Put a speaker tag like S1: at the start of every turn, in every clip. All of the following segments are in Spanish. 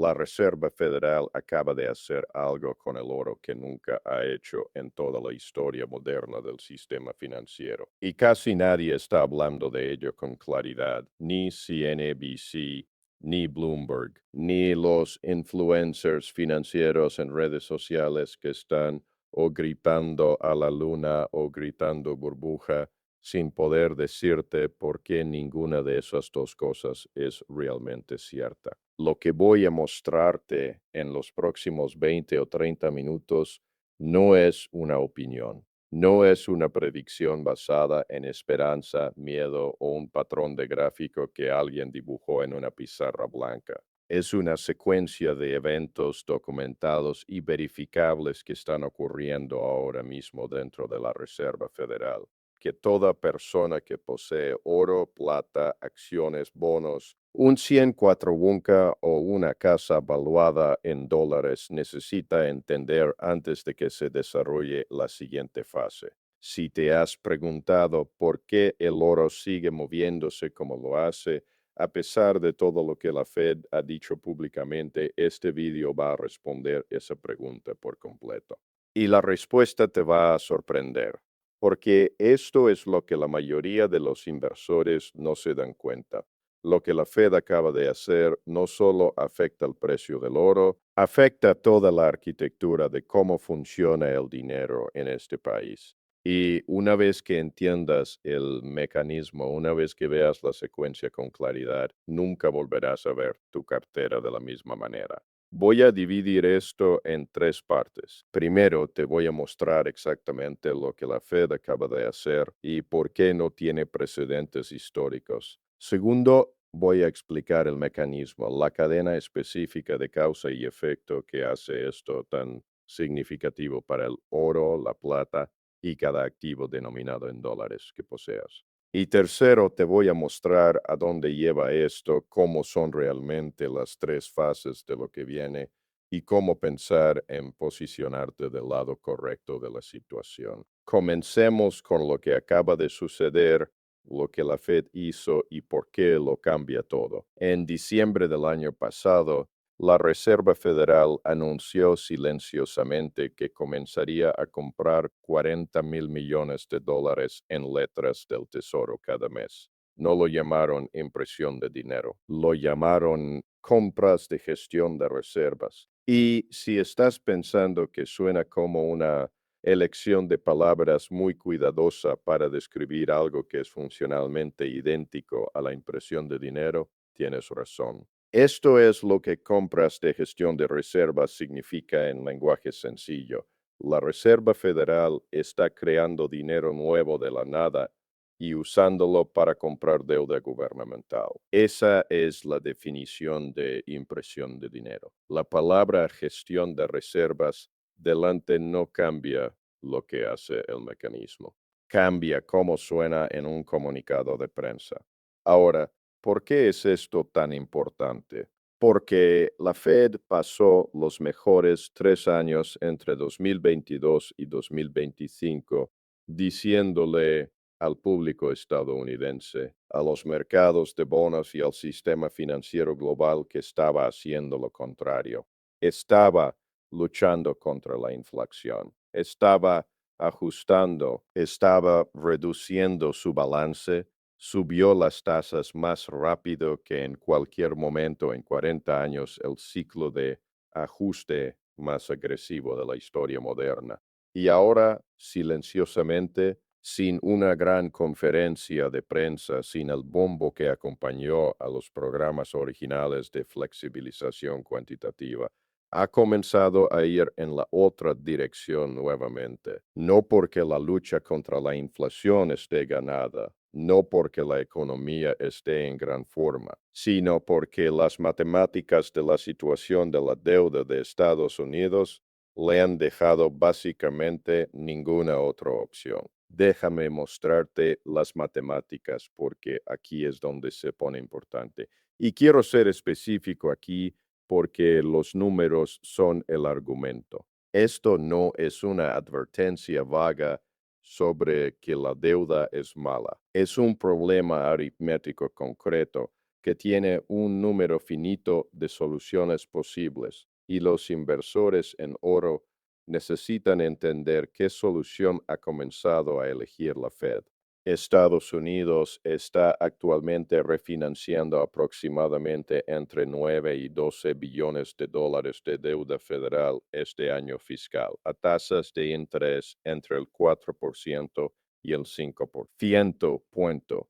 S1: La Reserva Federal acaba de hacer algo con el oro que nunca ha hecho en toda la historia moderna del sistema financiero. Y casi nadie está hablando de ello con claridad, ni CNBC, ni Bloomberg, ni los influencers financieros en redes sociales que están o gritando a la luna o gritando burbuja sin poder decirte por qué ninguna de esas dos cosas es realmente cierta. Lo que voy a mostrarte en los próximos 20 o 30 minutos no es una opinión, no es una predicción basada en esperanza, miedo o un patrón de gráfico que alguien dibujó en una pizarra blanca. Es una secuencia de eventos documentados y verificables que están ocurriendo ahora mismo dentro de la Reserva Federal, que toda persona que posee oro, plata, acciones, bonos, un 104 Wonka o una casa valuada en dólares necesita entender antes de que se desarrolle la siguiente fase. Si te has preguntado por qué el oro sigue moviéndose como lo hace, a pesar de todo lo que la Fed ha dicho públicamente, este video va a responder esa pregunta por completo. Y la respuesta te va a sorprender, porque esto es lo que la mayoría de los inversores no se dan cuenta. Lo que la Fed acaba de hacer no solo afecta el precio del oro, afecta toda la arquitectura de cómo funciona el dinero en este país. Y una vez que entiendas el mecanismo, una vez que veas la secuencia con claridad, nunca volverás a ver tu cartera de la misma manera. Voy a dividir esto en tres partes. Primero, te voy a mostrar exactamente lo que la Fed acaba de hacer y por qué no tiene precedentes históricos. Segundo, voy a explicar el mecanismo, la cadena específica de causa y efecto que hace esto tan significativo para el oro, la plata y cada activo denominado en dólares que poseas. Y tercero, te voy a mostrar a dónde lleva esto, cómo son realmente las tres fases de lo que viene y cómo pensar en posicionarte del lado correcto de la situación. Comencemos con lo que acaba de suceder, lo que la Fed hizo y por qué lo cambia todo. En diciembre del año pasado, la Reserva Federal anunció silenciosamente que comenzaría a comprar 40,000 millones de dólares en letras del Tesoro cada mes. No lo llamaron impresión de dinero, lo llamaron compras de gestión de reservas. Y si estás pensando que suena como una elección de palabras muy cuidadosa para describir algo que es funcionalmente idéntico a la impresión de dinero, tienes razón. Esto es lo que compras de gestión de reservas significa en lenguaje sencillo. La Reserva Federal está creando dinero nuevo de la nada y usándolo para comprar deuda gubernamental. Esa es la definición de impresión de dinero. La palabra gestión de reservas delante no cambia lo que hace el mecanismo. Cambia cómo suena en un comunicado de prensa. Ahora, ¿por qué es esto tan importante? Porque la Fed pasó los mejores 3 años entre 2022 y 2025 diciéndole al público estadounidense, a los mercados de bonos y al sistema financiero global que estaba haciendo lo contrario. Estaba luchando contra la inflación, estaba ajustando, estaba reduciendo su balance, subió las tasas más rápido que en cualquier momento en 40 años el ciclo de ajuste más agresivo de la historia moderna. Y ahora, silenciosamente, sin una gran conferencia de prensa, sin el bombo que acompañó a los programas originales de flexibilización cuantitativa, ha comenzado a ir en la otra dirección nuevamente. No porque la lucha contra la inflación esté ganada, no porque la economía esté en gran forma, sino porque las matemáticas de la situación de la deuda de Estados Unidos le han dejado básicamente ninguna otra opción. Déjame mostrarte las matemáticas porque aquí es donde se pone importante. Y quiero ser específico aquí porque los números son el argumento. Esto no es una advertencia vaga sobre que la deuda es mala. Es un problema aritmético concreto que tiene un número finito de soluciones posibles, y los inversores en oro necesitan entender qué solución ha comenzado a elegir la Fed. Estados Unidos está actualmente refinanciando aproximadamente entre 9 y 12 billones de dólares de deuda federal este año fiscal, a tasas de interés entre el 4% y el 5%.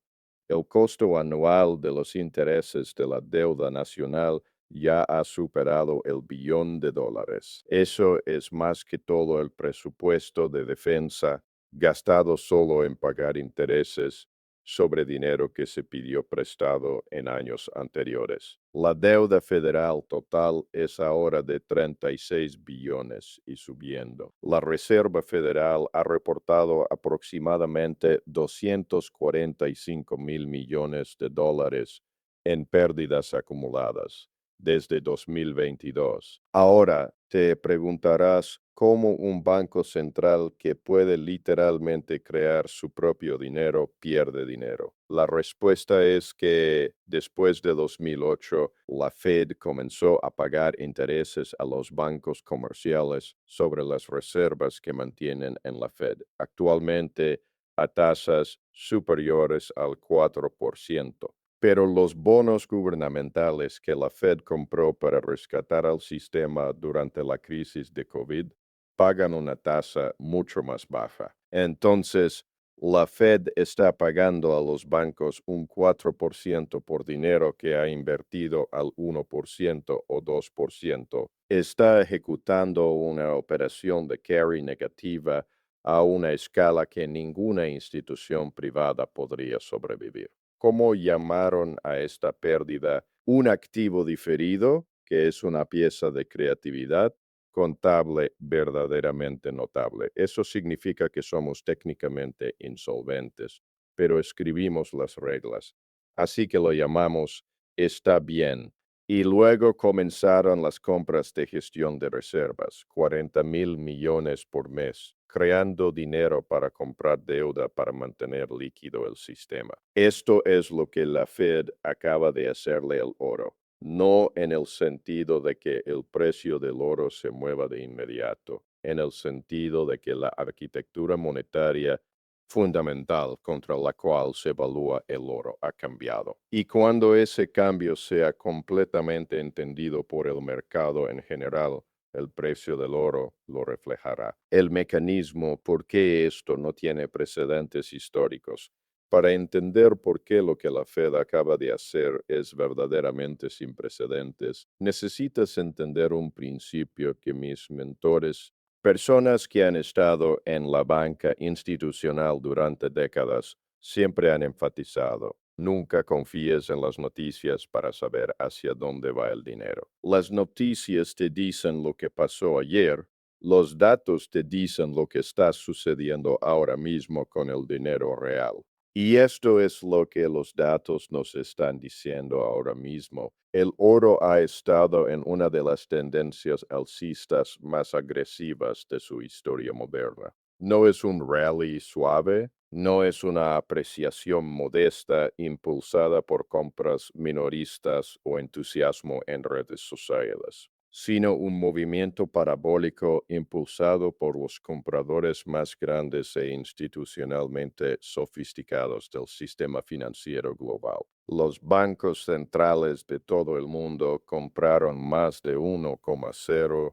S1: El costo anual de los intereses de la deuda nacional ya ha superado el billón de dólares. Eso es más que todo el presupuesto de defensa gastado solo en pagar intereses sobre dinero que se pidió prestado en años anteriores. La deuda federal total es ahora de 36 billones y subiendo. La Reserva Federal ha reportado aproximadamente 245 mil millones de dólares en pérdidas acumuladas desde 2022. Ahora te preguntarás cómo un banco central que puede literalmente crear su propio dinero pierde dinero. La respuesta es que después de 2008, la Fed comenzó a pagar intereses a los bancos comerciales sobre las reservas que mantienen en la Fed, actualmente a tasas superiores al 4%. Pero los bonos gubernamentales que la Fed compró para rescatar al sistema durante la crisis de COVID pagan una tasa mucho más baja. Entonces, la Fed está pagando a los bancos un 4% por dinero que ha invertido al 1% o 2%. Está ejecutando una operación de carry negativa a una escala que ninguna institución privada podría sobrevivir. ¿Cómo llamaron a esta pérdida un activo diferido, que es una pieza de creatividad contable verdaderamente notable? Eso significa que somos técnicamente insolventes, pero escribimos las reglas. Así que lo llamamos está bien. Y luego comenzaron las compras de gestión de reservas, 40,000 millones por mes, creando dinero para comprar deuda para mantener líquido el sistema. Esto es lo que la Fed acaba de hacerle al oro, no en el sentido de que el precio del oro se mueva de inmediato, en el sentido de que la arquitectura monetaria fundamental contra la cual se evalúa el oro ha cambiado. Y cuando ese cambio sea completamente entendido por el mercado en general, el precio del oro lo reflejará. El mecanismo por qué esto no tiene precedentes históricos. Para entender por qué lo que la Fed acaba de hacer es verdaderamente sin precedentes, necesitas entender un principio que mis mentores, personas que han estado en la banca institucional durante décadas, siempre han enfatizado. Nunca confíes en las noticias para saber hacia dónde va el dinero. Las noticias te dicen lo que pasó ayer, los datos te dicen lo que está sucediendo ahora mismo con el dinero real. Y esto es lo que los datos nos están diciendo ahora mismo. El oro ha estado en una de las tendencias alcistas más agresivas de su historia moderna. No es un rally suave, no es una apreciación modesta impulsada por compras minoristas o entusiasmo en redes sociales, sino un movimiento parabólico impulsado por los compradores más grandes e institucionalmente sofisticados del sistema financiero global. Los bancos centrales de todo el mundo compraron más de 1,000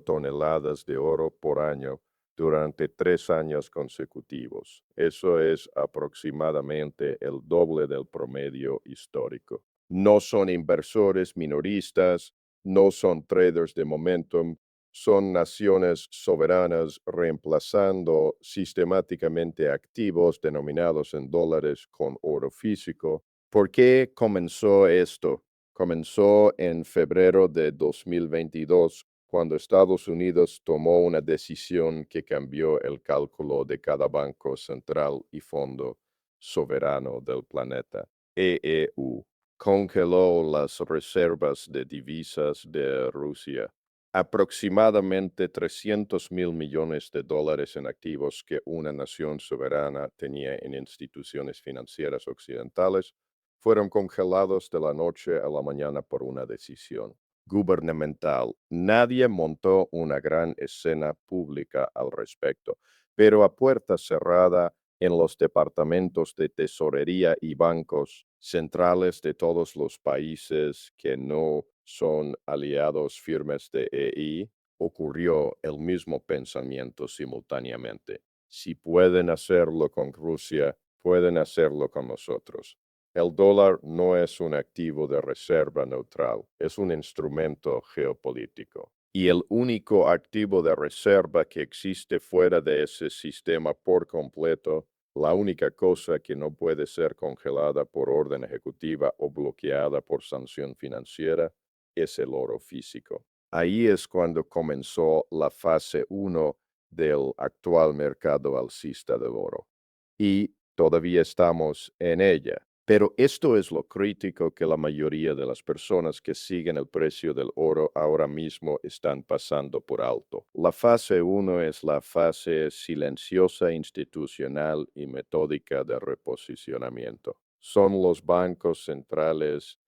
S1: toneladas de oro por año durante 3 años consecutivos. Eso es aproximadamente el doble del promedio histórico. No son inversores minoristas, no son traders de momentum, son naciones soberanas reemplazando sistemáticamente activos denominados en dólares con oro físico. ¿Por qué comenzó esto? Comenzó en febrero de 2022, cuando Estados Unidos tomó una decisión que cambió el cálculo de cada banco central y fondo soberano del planeta, EEU. Congeló las reservas de divisas de Rusia, aproximadamente 300,000 millones de dólares en activos que una nación soberana tenía en instituciones financieras occidentales, fueron congelados de la noche a la mañana por una decisión gubernamental. Nadie montó una gran escena pública al respecto, pero a puerta cerrada en los departamentos de tesorería y bancos centrales de todos los países que no son aliados firmes de EI, ocurrió el mismo pensamiento simultáneamente. Si pueden hacerlo con Rusia, pueden hacerlo con nosotros. El dólar no es un activo de reserva neutral, es un instrumento geopolítico. Y el único activo de reserva que existe fuera de ese sistema por completo, la única cosa que no puede ser congelada por orden ejecutiva o bloqueada por sanción financiera, es el oro físico. Ahí es cuando comenzó la fase 1 del actual mercado alcista del oro. Y todavía estamos en ella. Pero esto es lo crítico que la mayoría de las personas que siguen el precio del oro ahora mismo están pasando por alto. La fase 1 es la fase silenciosa, institucional y metódica de reposicionamiento. Son los bancos centrales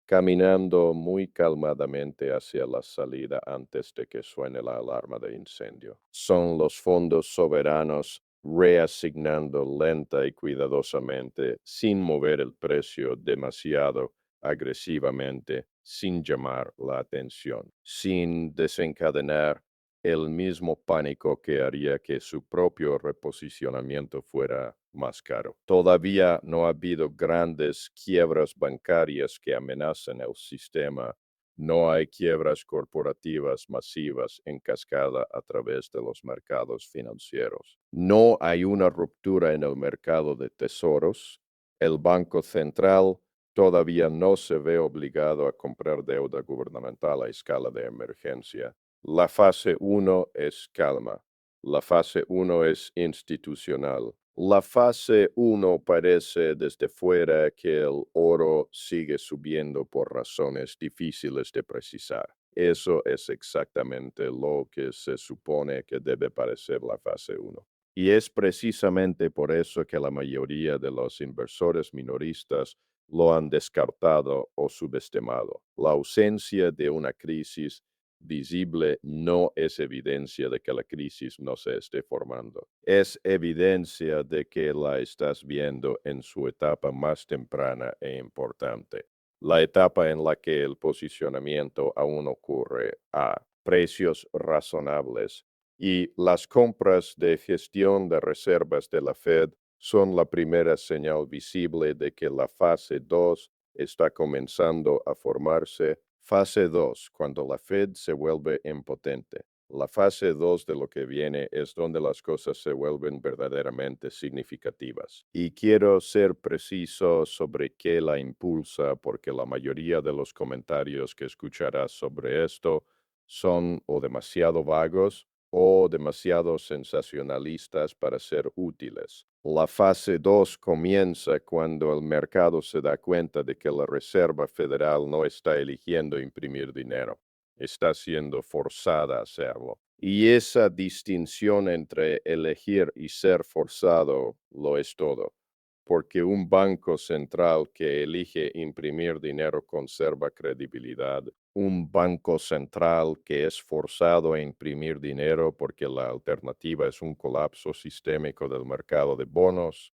S1: caminando muy calmadamente hacia la salida antes de que suene la alarma de incendio. Son los fondos soberanos reasignando lenta y cuidadosamente, sin mover el precio demasiado agresivamente, sin llamar la atención, sin desencadenar el mismo pánico que haría que su propio reposicionamiento fuera más caro. Todavía no ha habido grandes quiebras bancarias que amenacen el sistema. No hay quiebras corporativas masivas en cascada a través de los mercados financieros. No hay una ruptura en el mercado de tesoros. El Banco Central todavía no se ve obligado a comprar deuda gubernamental a escala de emergencia. La fase 1 es calma. La fase 1 es institucional. La fase 1 parece desde fuera que el oro sigue subiendo por razones difíciles de precisar. Eso es exactamente lo que se supone que debe parecer la fase 1. Y es precisamente por eso que la mayoría de los inversores minoristas lo han descartado o subestimado. La ausencia de una crisis visible no es evidencia de que la crisis no se esté formando. Es evidencia de que la estás viendo en su etapa más temprana e importante. La etapa en la que el posicionamiento aún ocurre a precios razonables y las compras de gestión de reservas de la Fed son la primera señal visible de que la fase 2 está comenzando a formarse. Fase 2, cuando la Fed se vuelve impotente. La fase 2 de lo que viene es donde las cosas se vuelven verdaderamente significativas. Y quiero ser preciso sobre qué la impulsa, porque la mayoría de los comentarios que escucharás sobre esto son o demasiado vagos o demasiado sensacionalistas para ser útiles. La fase 2 comienza cuando el mercado se da cuenta de que la Reserva Federal no está eligiendo imprimir dinero, está siendo forzada a hacerlo. Y esa distinción entre elegir y ser forzado lo es todo, porque un banco central que elige imprimir dinero conserva credibilidad. Un banco central que es forzado a imprimir dinero porque la alternativa es un colapso sistémico del mercado de bonos,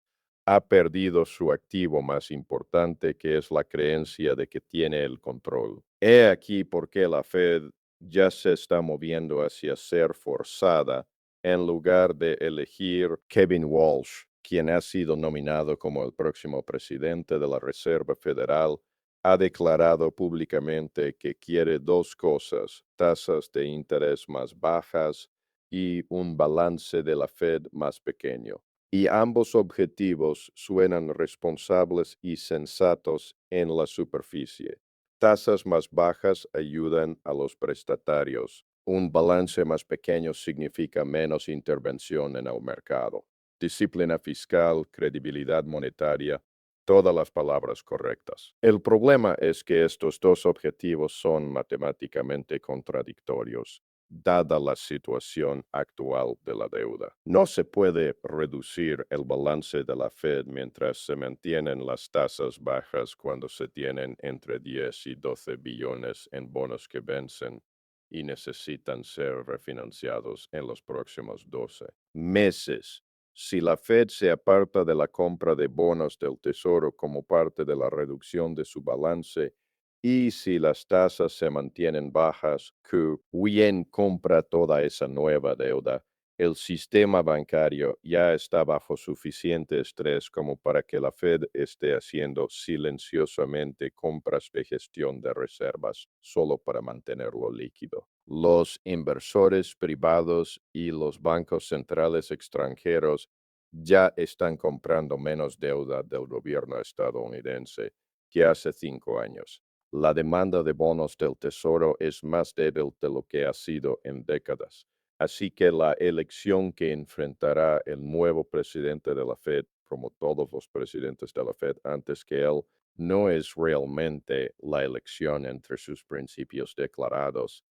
S1: ha perdido su activo más importante, que es la creencia de que tiene el control. He aquí por qué la Fed ya se está moviendo hacia ser forzada en lugar de elegir Kevin Walsh, quien ha sido nominado como el próximo presidente de la Reserva Federal. Ha declarado públicamente que quiere dos cosas: tasas de interés más bajas y un balance de la Fed más pequeño. Y ambos objetivos suenan responsables y sensatos en la superficie. Tasas más bajas ayudan a los prestatarios. Un balance más pequeño significa menos intervención en el mercado. Disciplina fiscal, credibilidad monetaria, todas las palabras correctas. El problema es que estos dos objetivos son matemáticamente contradictorios. dada la situación actual de la deuda. No se puede reducir el balance de la Fed mientras se mantienen las tasas bajas cuando se tienen entre 10 y 12 billones en bonos que vencen y necesitan ser refinanciados en los próximos 12 meses. Si la Fed se aparta de la compra de bonos del Tesoro como parte de la reducción de su balance, y si las tasas se mantienen bajas, que bien compra toda esa nueva deuda, el sistema bancario ya está bajo suficiente estrés como para que la Fed esté haciendo silenciosamente compras de gestión de reservas solo para mantenerlo líquido. Los inversores privados y los bancos centrales extranjeros ya están comprando menos deuda del gobierno estadounidense que hace 5 años. La demanda de bonos del Tesoro es más débil de lo que ha sido en décadas. Así que la elección que enfrentará el nuevo presidente de la Fed, como todos los presidentes de la Fed antes que él, no es realmente la elección entre sus principios declarados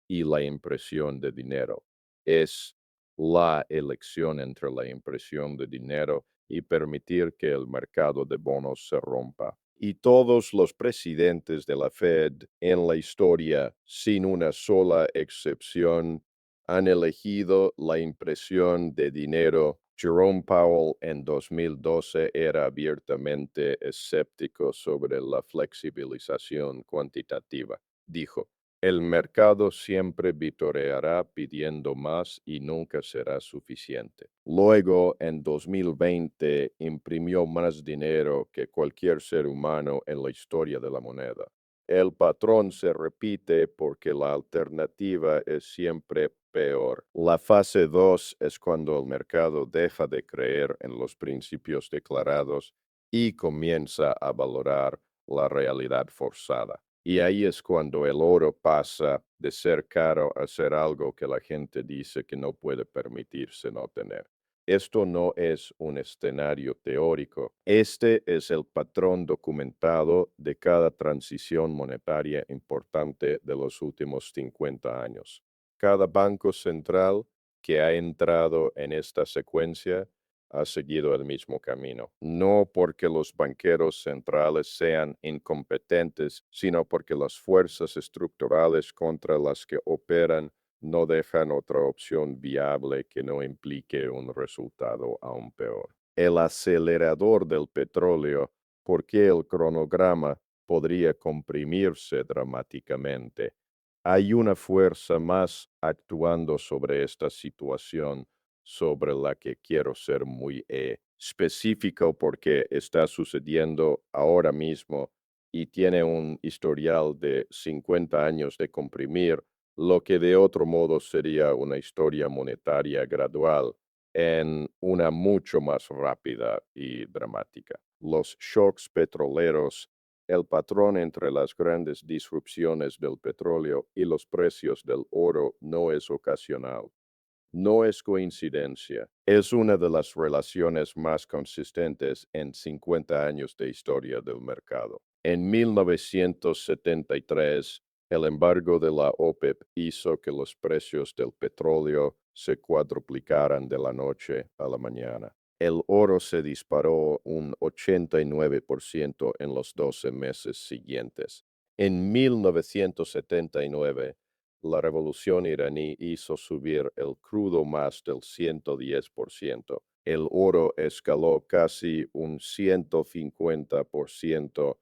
S1: y la impresión de dinero. Es la elección entre la impresión de dinero y permitir que el mercado de bonos se rompa. Y todos los presidentes de la Fed en la historia, sin una sola excepción, han elegido la impresión de dinero. Jerome Powell en 2012 era abiertamente escéptico sobre la flexibilización cuantitativa. Dijo, el mercado siempre vitoreará pidiendo más y nunca será suficiente. Luego, en 2020, imprimió más dinero que cualquier ser humano en la historia de la moneda. El patrón se repite porque la alternativa es siempre peor. La fase 2 es cuando el mercado deja de creer en los principios declarados y comienza a valorar la realidad forzada. Y ahí es cuando el oro pasa de ser caro a ser algo que la gente dice que no puede permitirse no tener. Esto no es un escenario teórico. Este es el patrón documentado de cada transición monetaria importante de los últimos 50 años. Cada banco central que ha entrado en esta secuencia ha seguido el mismo camino. No porque los banqueros centrales sean incompetentes, sino porque las fuerzas estructurales contra las que operan no dejan otra opción viable que no implique un resultado aún peor. El acelerador del petróleo, porque el cronograma podría comprimirse dramáticamente. Hay una fuerza más actuando sobre esta situación sobre la que quiero ser muy específico porque está sucediendo ahora mismo y tiene un historial de 50 años de comprimir lo que de otro modo sería una historia monetaria gradual en una mucho más rápida y dramática. Los shocks petroleros, el patrón entre las grandes disrupciones del petróleo y los precios del oro no es ocasional. No es coincidencia, es una de las relaciones más consistentes en 50 años de historia del mercado. En 1973, el embargo de la OPEP hizo que los precios del petróleo se cuadruplicaran de la noche a la mañana. El oro se disparó un 89% en los 12 meses siguientes. En 1979, la revolución iraní hizo subir el crudo más del 110%. El oro escaló casi un 150%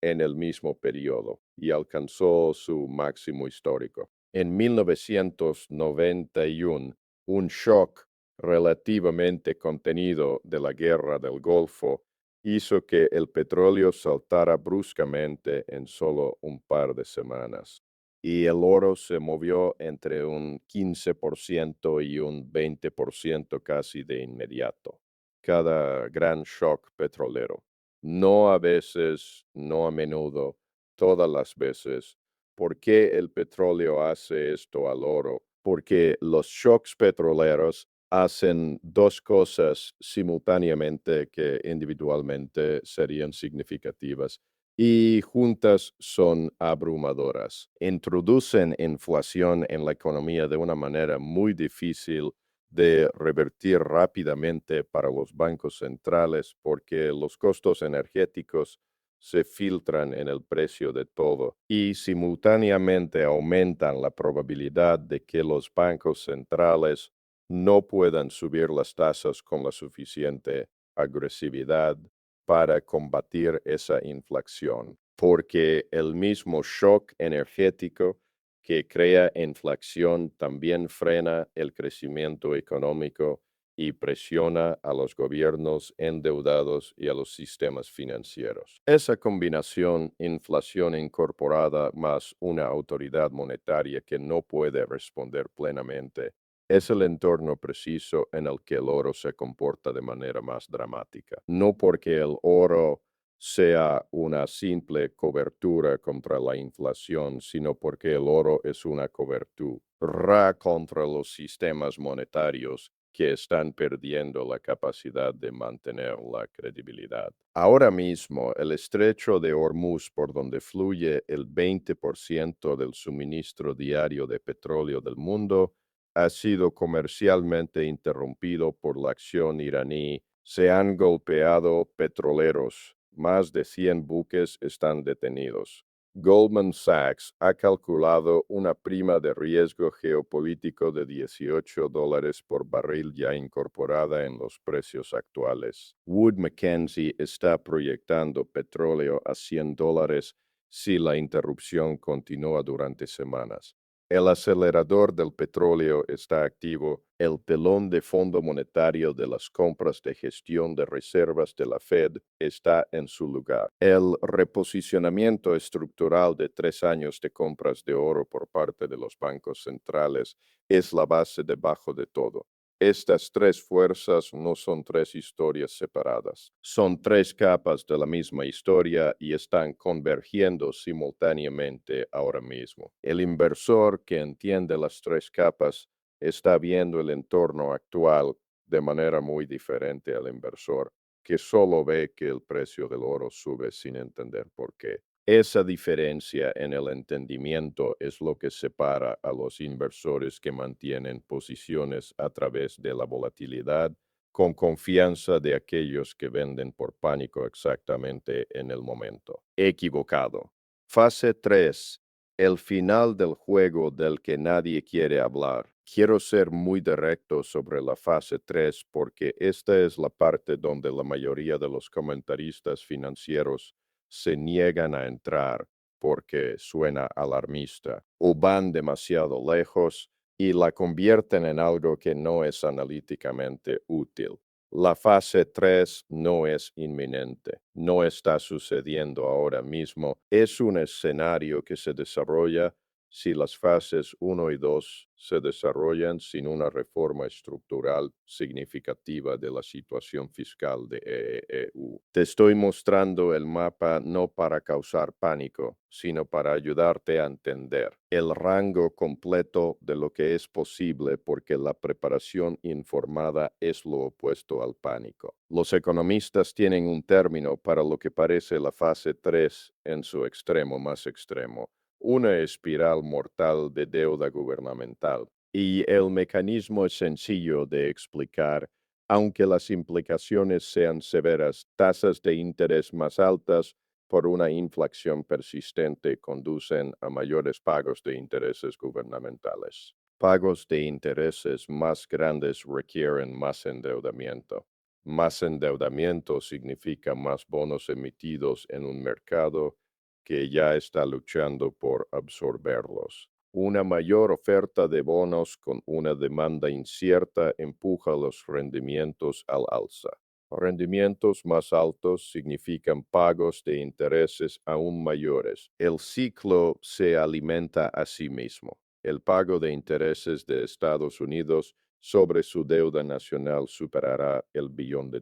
S1: en el mismo periodo y alcanzó su máximo histórico. En 1991, un shock relativamente contenido de la guerra del Golfo hizo que el petróleo saltara bruscamente en solo un par de semanas y el oro se movió entre un 15% y un 20% casi de inmediato. Cada gran shock petrolero. No a veces, no a menudo, todas las veces. ¿Por qué el petróleo hace esto al oro? Porque los shocks petroleros hacen dos cosas simultáneamente que individualmente serían significativas. y juntas son abrumadoras. Introducen inflación en la economía de una manera muy difícil de revertir rápidamente para los bancos centrales porque los costos energéticos se filtran en el precio de todo y simultáneamente aumentan la probabilidad de que los bancos centrales no puedan subir las tasas con la suficiente agresividad para combatir esa inflación, porque el mismo shock energético que crea inflación también frena el crecimiento económico y presiona a los gobiernos endeudados y a los sistemas financieros. Esa combinación, inflación incorporada más una autoridad monetaria que no puede responder plenamente, es el entorno preciso en el que el oro se comporta de manera más dramática. No porque el oro sea una simple cobertura contra la inflación, sino porque el oro es una cobertura contra los sistemas monetarios que están perdiendo la capacidad de mantener la credibilidad. Ahora mismo, el estrecho de Hormuz, por donde fluye el 20% del suministro diario de petróleo del mundo, ha sido comercialmente interrumpido por la acción iraní. Se han golpeado petroleros. Más de 100 buques están detenidos. Goldman Sachs ha calculado una prima de riesgo geopolítico de $18 por barril ya incorporada en los precios actuales. Wood Mackenzie está proyectando petróleo a $100 si la interrupción continúa durante semanas. El acelerador del petróleo está activo. El telón de fondo monetario de las compras de gestión de reservas de la Fed está en su lugar. El reposicionamiento estructural de 3 años de compras de oro por parte de los bancos centrales es la base debajo de todo. Estas tres fuerzas no son tres historias separadas, son tres capas de la misma historia y están convergiendo simultáneamente ahora mismo. El inversor que entiende las tres capas está viendo el entorno actual de manera muy diferente al inversor que solo ve que el precio del oro sube sin entender por qué. Esa diferencia en el entendimiento es lo que separa a los inversores que mantienen posiciones a través de la volatilidad con confianza de aquellos que venden por pánico exactamente en el momento. Equivocado. Fase 3. El final del juego del que nadie quiere hablar. Quiero ser muy directo sobre la fase 3 porque esta es la parte donde la mayoría de los comentaristas financieros se niegan a entrar porque suena alarmista o van demasiado lejos y la convierten en algo que no es analíticamente útil. La fase 3 no es inminente, no está sucediendo ahora mismo, es un escenario que se desarrolla si las fases 1 y 2 se desarrollan sin una reforma estructural significativa de la situación fiscal de EU. Te estoy mostrando el mapa no para causar pánico, sino para ayudarte a entender el rango completo de lo que es posible porque la preparación informada es lo opuesto al pánico. Los economistas tienen un término para lo que parece la fase 3 en su extremo más extremo, una espiral mortal de deuda gubernamental. Y el mecanismo es sencillo de explicar, aunque las implicaciones sean severas. Tasas de interés más altas por una inflación persistente conducen a mayores pagos de intereses gubernamentales. Pagos de intereses más grandes requieren más endeudamiento. Más endeudamiento significa más bonos emitidos en un mercado que ya está luchando por absorberlos. Una mayor oferta de bonos con una demanda incierta empuja los rendimientos al alza. Rendimientos más altos significan pagos de intereses aún mayores. El ciclo se alimenta a sí mismo. El pago de intereses de Estados Unidos sobre su deuda nacional superará el $1 billón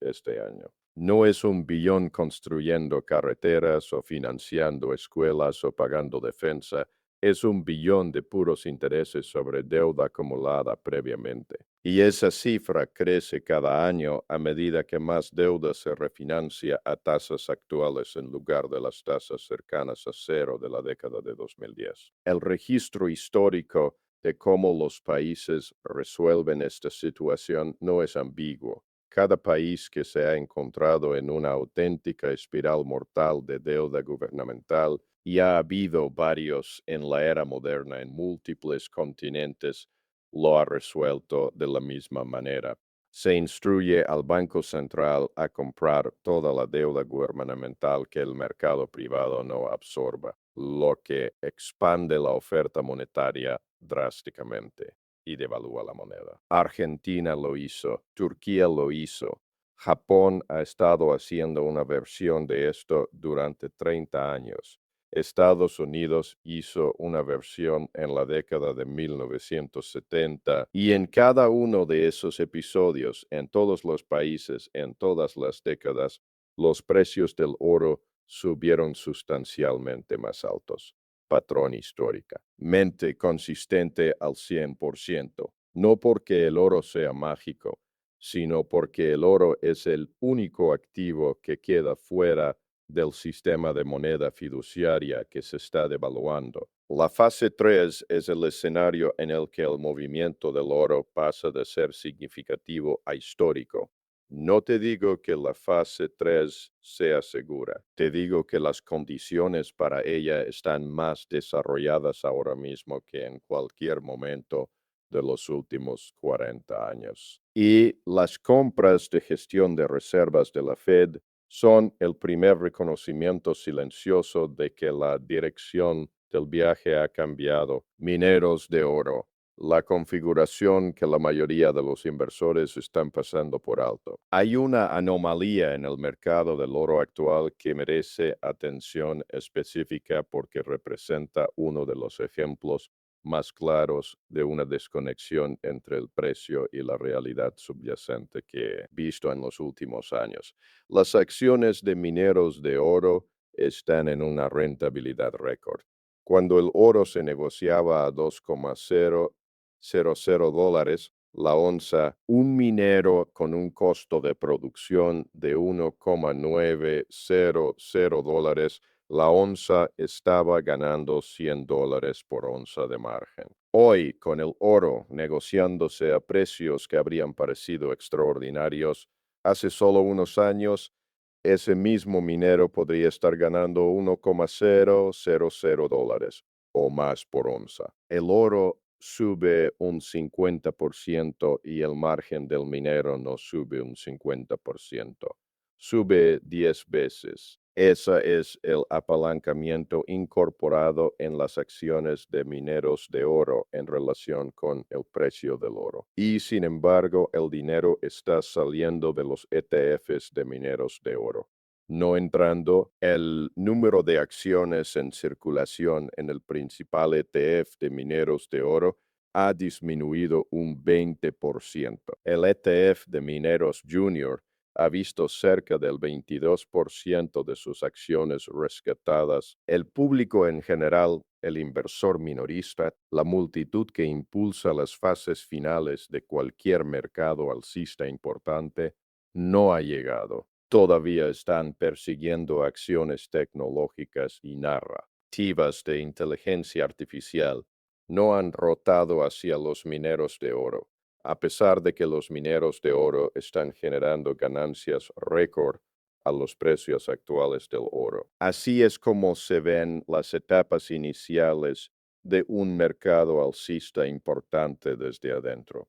S1: este año. No es un billón construyendo carreteras o financiando escuelas o pagando defensa, es 1 billón de puros intereses sobre deuda acumulada previamente. Y esa cifra crece cada año a medida que más deuda se refinancia a tasas actuales en lugar de las tasas cercanas a cero de la década de 2010. El registro histórico de cómo los países resuelven esta situación no es ambiguo. Cada país que se ha encontrado en una auténtica espiral mortal de deuda gubernamental, y ha habido varios en la era moderna en múltiples continentes, lo ha resuelto de la misma manera. Se instruye al Banco Central a comprar toda la deuda gubernamental que el mercado privado no absorba, lo que expande la oferta monetaria drásticamente y devalúa la moneda. Argentina lo hizo, Turquía lo hizo, Japón ha estado haciendo una versión de esto durante 30 años. Estados Unidos hizo una versión en la década de 1970 y en cada uno de esos episodios, en todos los países, en todas las décadas, los precios del oro subieron sustancialmente más altos. Patrón histórica. Mente consistente al 100%, no porque el oro sea mágico, sino porque el oro es el único activo que queda fuera del sistema de moneda fiduciaria que se está devaluando. La fase 3 es el escenario en el que el movimiento del oro pasa de ser significativo a histórico. No te digo que la fase 3 sea segura, te digo que las condiciones para ella están más desarrolladas ahora mismo que en cualquier momento de los últimos 40 años. Y las compras de gestión de reservas de la Fed son el primer reconocimiento silencioso de que la dirección del viaje ha cambiado. Mineros de oro, la configuración que la mayoría de los inversores están pasando por alto. Hay una anomalía en el mercado del oro actual que merece atención específica porque representa uno de los ejemplos más claros de una desconexión entre el precio y la realidad subyacente que he visto en los últimos años. Las acciones de mineros de oro están en una rentabilidad récord. Cuando el oro se negociaba a 2,000 dólares la onza, un minero con un costo de producción de 1,900 dólares la onza estaba ganando $100 por onza de margen. Hoy, con el oro negociándose a precios que habrían parecido extraordinarios, hace solo unos años, ese mismo minero podría estar ganando 1,000 dólares o más por onza. El oro sube un 50% y el margen del minero no sube un 50%. Sube 10 veces. Ese es el apalancamiento incorporado en las acciones de mineros de oro en relación con el precio del oro. Y sin embargo, el dinero está saliendo de los ETFs de mineros de oro, no entrando. El número de acciones en circulación en el principal ETF de mineros de oro ha disminuido un 20%. El ETF de mineros junior ha visto cerca del 22% de sus acciones rescatadas. El público en general, el inversor minorista, la multitud que impulsa las fases finales de cualquier mercado alcista importante, no ha llegado. Todavía están persiguiendo acciones tecnológicas y narrativas de inteligencia artificial. No han rotado hacia los mineros de oro, a pesar de que los mineros de oro están generando ganancias récord a los precios actuales del oro. Así es como se ven las etapas iniciales de un mercado alcista importante desde adentro.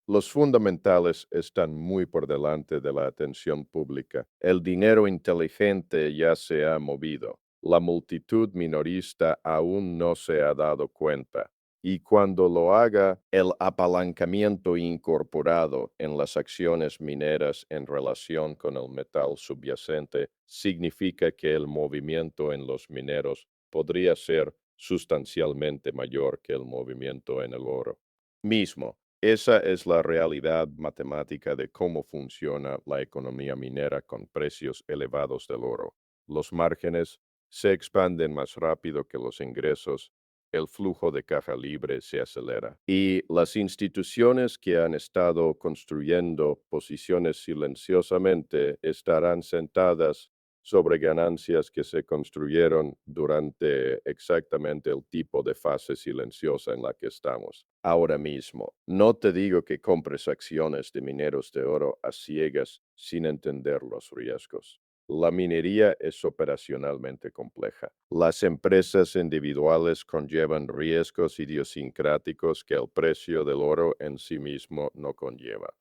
S1: Los fundamentales están muy por delante de la atención pública. El dinero inteligente ya se ha movido. La multitud minorista aún no se ha dado cuenta. Y cuando lo haga, el apalancamiento incorporado en las acciones mineras en relación con el metal subyacente significa que el movimiento en los mineros podría ser sustancialmente mayor que el movimiento en el oro mismo. Esa es la realidad matemática de cómo funciona la economía minera con precios elevados del oro. Los márgenes se expanden más rápido que los ingresos el flujo de caja libre se acelera. Y las instituciones que han estado construyendo posiciones silenciosamente estarán sentadas sobre ganancias que se construyeron durante exactamente el tipo de fase silenciosa en la que estamos ahora mismo. No te digo que compres acciones de mineros de oro a ciegas sin entender los riesgos. La minería es operacionalmente compleja. Las empresas individuales conllevan riesgos idiosincráticos que el precio del oro en sí mismo no conlleva.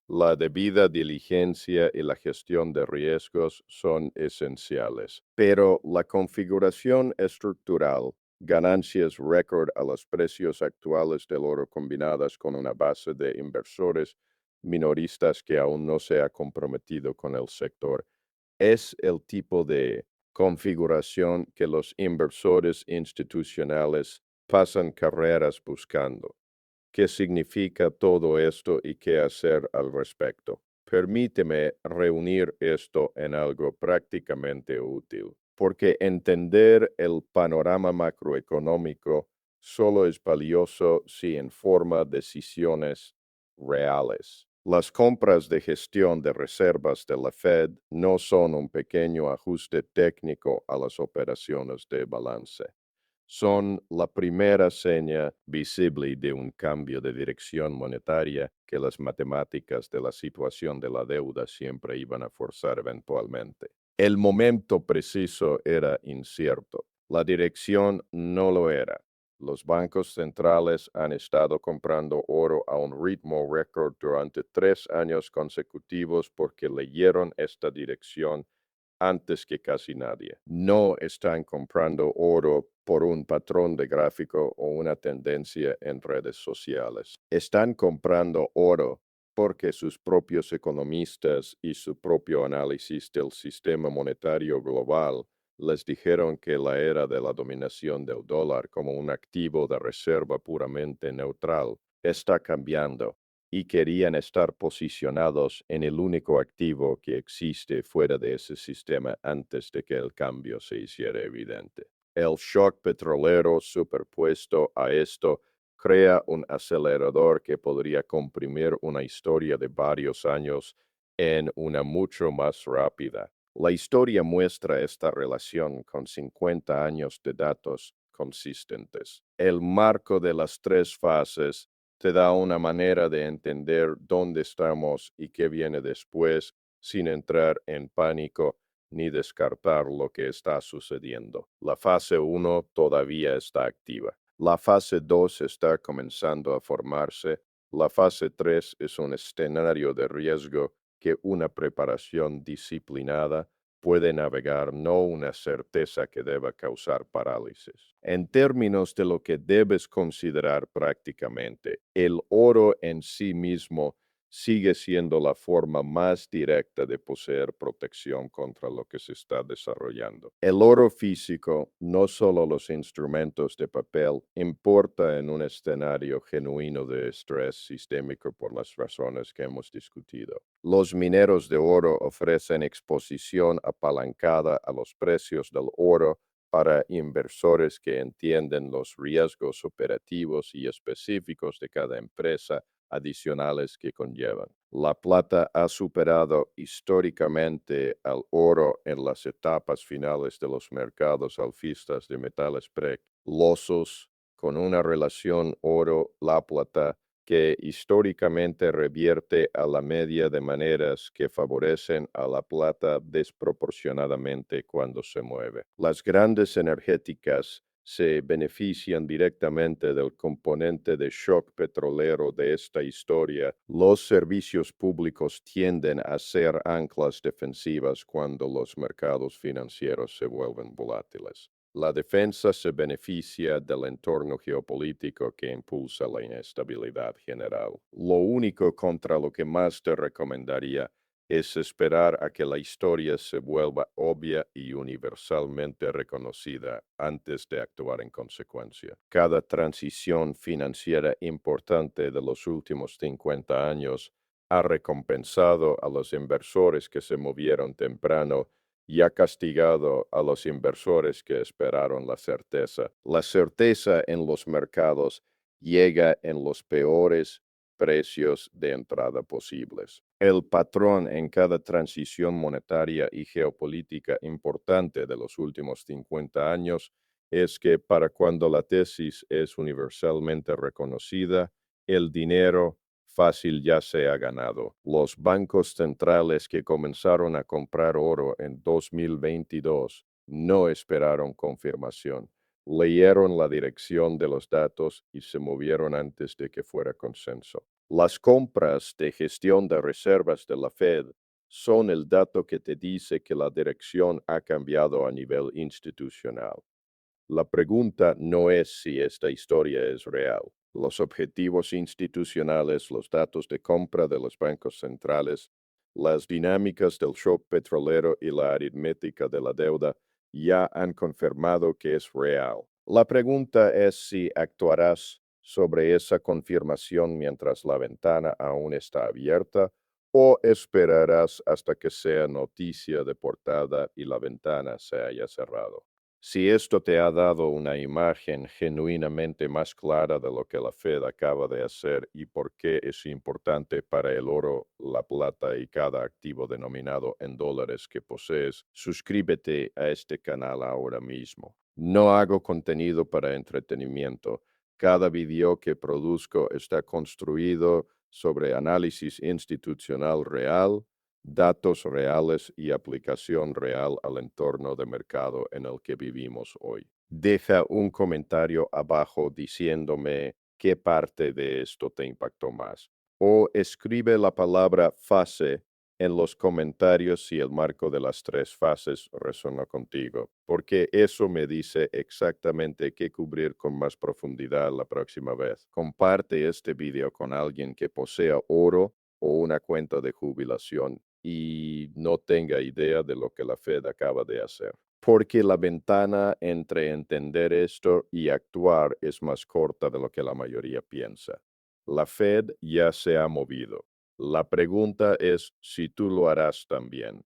S1: La debida diligencia y la gestión de riesgos son esenciales, pero la configuración estructural, ganancias récord a los precios actuales del oro combinadas con una base de inversores minoristas que aún no se ha comprometido con el sector, es el tipo de configuración que los inversores institucionales pasan carreras buscando. ¿Qué significa todo esto y qué hacer al respecto? Permíteme reunir esto en algo prácticamente útil, porque entender el panorama macroeconómico solo es valioso si informa decisiones reales. Las compras de gestión de reservas de la Fed no son un pequeño ajuste técnico a las operaciones de balance. Son la primera seña visible de un cambio de dirección monetaria que las matemáticas de la situación de la deuda siempre iban a forzar eventualmente. El momento preciso era incierto. La dirección no lo era. Los bancos centrales han estado comprando oro a un ritmo récord durante 3 años consecutivos porque leyeron esta dirección antes que casi nadie. No están comprando oro por un patrón de gráfico o una tendencia en redes sociales. Están comprando oro porque sus propios economistas y su propio análisis del sistema monetario global les dijeron que la era de la dominación del dólar como un activo de reserva puramente neutral está cambiando y querían estar posicionados en el único activo que existe fuera de ese sistema antes de que el cambio se hiciera evidente. El shock petrolero superpuesto a esto crea un acelerador que podría comprimir una historia de varios años en una mucho más rápida. La historia muestra esta relación con 50 años de datos consistentes. El marco de las tres fases te da una manera de entender dónde estamos y qué viene después sin entrar en pánico ni descartar lo que está sucediendo. La fase 1 todavía está activa. La fase 2 está comenzando a formarse. La fase 3 es un escenario de riesgo que una preparación disciplinada puede navegar, no una certeza que deba causar parálisis. En términos de lo que debes considerar prácticamente, el oro en sí mismo sigue siendo la forma más directa de poseer protección contra lo que se está desarrollando. El oro físico, no solo los instrumentos de papel, importa en un escenario genuino de estrés sistémico por las razones que hemos discutido. Los mineros de oro ofrecen exposición apalancada a los precios del oro para inversores que entienden los riesgos operativos y específicos de cada empresa adicionales que conllevan. La plata ha superado históricamente al oro en las etapas finales de los mercados alcistas de metales preciosos, con una relación oro-la plata que históricamente revierte a la media de maneras que favorecen a la plata desproporcionadamente cuando se mueve. Las grandes energéticas se benefician directamente del componente de shock petrolero de esta historia. Los servicios públicos tienden a ser anclas defensivas cuando los mercados financieros se vuelven volátiles. La defensa se beneficia del entorno geopolítico que impulsa la inestabilidad general. Lo único contra lo que más te recomendaría es esperar a que la historia se vuelva obvia y universalmente reconocida antes de actuar en consecuencia. Cada transición financiera importante de los últimos 50 años ha recompensado a los inversores que se movieron temprano y ha castigado a los inversores que esperaron la certeza. La certeza en los mercados llega en los peores precios de entrada posibles. El patrón en cada transición monetaria y geopolítica importante de los últimos 50 años es que para cuando la tesis es universalmente reconocida, el dinero fácil ya se ha ganado. Los bancos centrales que comenzaron a comprar oro en 2022 no esperaron confirmación. Leyeron la dirección de los datos y se movieron antes de que fuera consenso. Las compras de gestión de reservas de la Fed son el dato que te dice que la dirección ha cambiado a nivel institucional. La pregunta no es si esta historia es real. Los objetivos institucionales, los datos de compra de los bancos centrales, las dinámicas del shock petrolero y la aritmética de la deuda ya han confirmado que es real. La pregunta es si actuarás sobre esa confirmación mientras la ventana aún está abierta o esperarás hasta que sea noticia de portada y la ventana se haya cerrado. Si esto te ha dado una imagen genuinamente más clara de lo que la Fed acaba de hacer y por qué es importante para el oro, la plata y cada activo denominado en dólares que posees, suscríbete a este canal ahora mismo. No hago contenido para entretenimiento. Cada video que produzco está construido sobre análisis institucional real, datos reales y aplicación real al entorno de mercado en el que vivimos hoy. Deja un comentario abajo diciéndome qué parte de esto te impactó más. O escribe la palabra fase en los comentarios si el marco de las tres fases resonó contigo, porque eso me dice exactamente qué cubrir con más profundidad la próxima vez. Comparte este video con alguien que posea oro o una cuenta de jubilación y no tenga idea de lo que la Fed acaba de hacer. Porque la ventana entre entender esto y actuar es más corta de lo que la mayoría piensa. La Fed ya se ha movido. La pregunta es si tú lo harás también.